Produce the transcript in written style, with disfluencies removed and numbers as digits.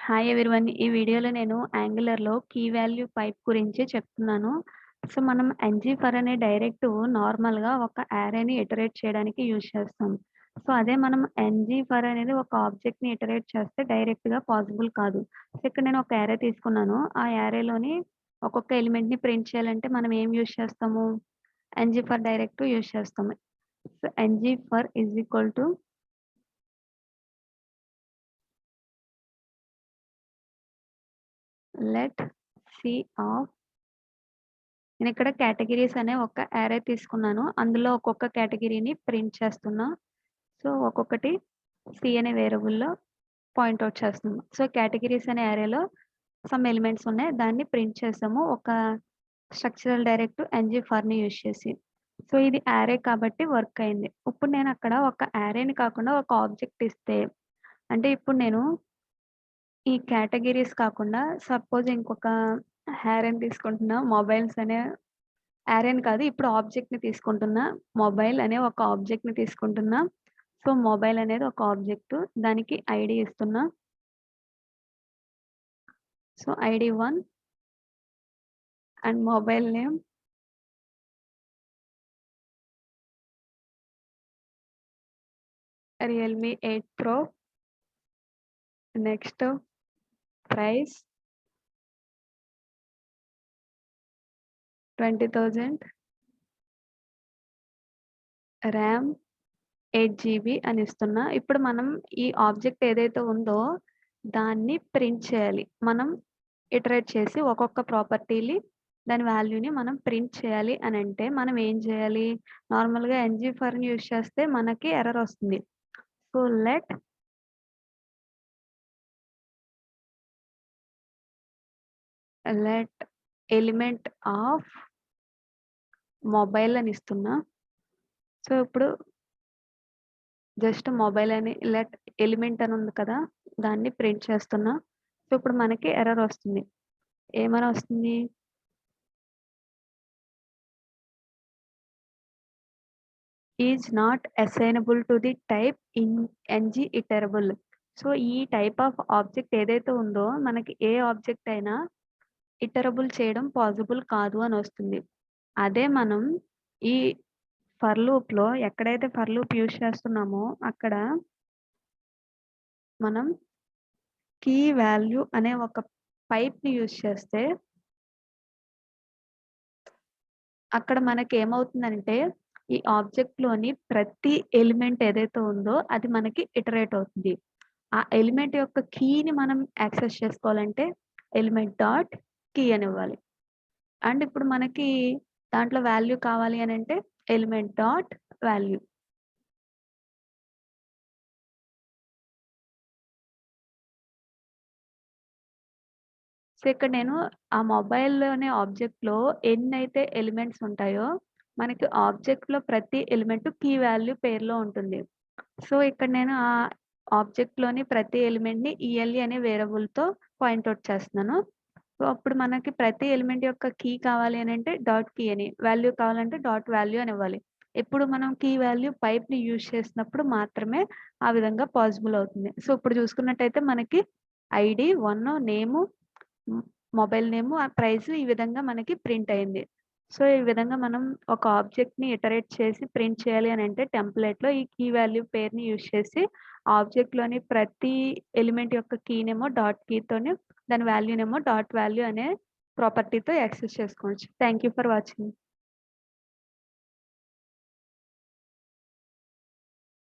Hi everyone. ఈ వీడియోలో నేను యాంగులర్‌లో కీ వాల్యూ పైప్ గురించి చెప్తున్నాను. సో, మనం ngFor అనే డైరెక్టివ్ నార్మల్‌గా ఒక అరేని ఇటరేట్ చేయడానికి యూజ్ చేస్తాం. సో, అదే మనం ngFor అనేది ఒక ఆబ్జెక్ట్‌ని ఇటరేట్ చేస్తే డైరెక్ట్‌గా పాసిబుల్ కాదు. సో, ఇక్కడ నేను ఒక అరే తీసుకున్నాను. ఆ అరేలోని ఒక్కొక్క ఎలిమెంట్‌ని ప్రింట్ చేయాలంటే మనం ఏం యూజ్ చేస్తాము? ngFor డైరెక్టివ్ యూజ్ చేస్తాము. So, ngFor is equal to let see of నేనిక్కడ కేటగిరీస్ అనే ఒక అరే తీసుకున్నాను. అందులో ఒక్కొక్క కేటగిరీని ప్రింట్ చేస్తున్నా. సో, ఒక్కొక్కటి సి అనే వేరియబుల్‌లో పాయింట్ ఔట్ చేస్తున్నాం. సో, కేటగిరీస్ అనే అరేలో సమ్ ఎలిమెంట్స్ ఉన్నాయి. దాన్ని ప్రింట్ చేసాము. ఒక స్ట్రక్చరల్ డైరెక్టివ్ ngForని యూజ్ చేసి. సో, ఇది అరే కాబట్టి వర్క్ అయింది. ఇప్పుడు నేను అక్కడ ఒక అరేని కాకుండా ఒక ఆబ్జెక్ట్ ఇస్తే అంటే ఇప్పుడు నేను ఈ కేటగిరీస్ కాకుండా సపోజ్ ఇంకొక అరేని తీసుకుంటున్నా. మొబైల్స్ అనే అరేని కాదు. ఇప్పుడు ఆబ్జెక్ట్‌ని తీసుకుంటున్నా. మొబైల్ అనే ఒక ఆబ్జెక్ట్‌ని తీసుకుంటున్నా. సో, మొబైల్ అనేది ఒక ఆబ్జెక్ట్. దానికి ఐడీ ఇస్తున్నా. So, ID 1 and mobile name Realme 8 pro. Next price 20,000. RAM 8 GB అని ఇస్తున్నా. ఇప్పుడు మనం ఈ ఆబ్జెక్ట్ ఏదైతే ఉందో దాన్ని ప్రింట్ చేయాలి. మనం ఇటరేట్ చేసి ఒక్కొక్క ప్రాపర్టీని దాని వాల్యూని మనం ప్రింట్ చేయాలి అనంటే మనం ఏం చేయాలి? నార్మల్‌గా ngForని యూజ్ చేస్తే మనకి ఎర్రర్ వస్తుంది. So, let element of mobile అని ఇస్తున్నా. సో, ఇప్పుడు జస్ట్ మొబైల్ అని లెట్ ఎలిమెంట్ అని ఉంది కదా! దాన్ని ప్రింట్ చేస్తున్నా. సో, ఇప్పుడు మనకి ఎర్రర్ వస్తుంది. ఏమని వస్తుంది? Is not assignable to the type in ng iterable. So, ఈ టైప్ ఆఫ్ ఆబ్జెక్ట్ ఏదైతే ఉందో మనకి ఏ ఆబ్జెక్ట్ అయినా ఇటరబుల్ చేయడం పాసిబుల్ కాదు అని వస్తుంది. అదే మనం ఈ ఫర్ లూప్‌లో ఎక్కడైతే ఫర్ లూప్ యూజ్ చేస్తున్నామో అక్కడ మనం కీ వాల్యూ అనే ఒక పైప్‌ని యూజ్ చేస్తే అక్కడ మనకేమవుతుందంటే ఈ ఆబ్జెక్ట్‌లోని ప్రతి ఎలిమెంట్ ఏదైతే ఉందో అది మనకి ఇటరేట్ అవుతుంది. ఆ ఎలిమెంట్ యొక్క కీని మనం యాక్సెస్ చేసుకోవాలంటే ఎలిమెంట్ డాట్ కీ అని ఇవ్వాలి. అండ్ ఇప్పుడు మనకి దాంట్లో వాల్యూ కావాలి అనంటే ఎలిమెంట్ డాట్ వాల్యూ. సో, ఇక్కడ నేను ఆ మొబైల్‌లోనే ఆబ్జెక్ట్‌లో ఎన్నైతే ఎలిమెంట్స్ ఉంటాయో మనకి ఆబ్జెక్ట్‌లో ప్రతి ఎలిమెంట్ కీ వాల్యూ పేరులో ఉంటుంది. సో, ఇక్కడ నేను ఆ ఆబ్జెక్ట్‌లోని ప్రతి ఎలిమెంట్‌ని ఈఎల్ఈ అనే వేరియబుల్‌తో పాయింట్ ఔట్ చేస్తున్నాను. సో, అప్పుడు మనకి ప్రతి ఎలిమెంట్ యొక్క కీ కావాలి అనంటే డాట్ కీ అని, వాల్యూ కావాలంటే డాట్ వాల్యూ అని ఇవ్వాలి. ఎప్పుడు మనం కీ వాల్యూ పైప్‌ని యూజ్ చేసినప్పుడు మాత్రమే ఆ విధంగా పాసిబుల్ అవుతుంది. సో, ఇప్పుడు చూసుకున్నట్టయితే మనకి ఐడీ 1 నేము, మొబైల్ నేము, ఆ ప్రైస్ ఈ విధంగా మనకి ప్రింట్ అయింది. సో, ఈ విధంగా మనం ఒక ఆబ్జెక్ట్‌ని ఇటరేట్ చేసి ప్రింట్ చేయాలి అనంటే టెంప్లేట్‌లో ఈ కీ వాల్యూ పేరుని యూజ్ చేసి ఆబ్జెక్ట్‌లోని ప్రతి ఎలిమెంట్ యొక్క కీనేమో డాట్ కీతోని దాని వాల్యూనేమో డాట్ వాల్యూ అనే ప్రాపర్టీతో యాక్సెస్ చేసుకోవచ్చు. Thank you for watching.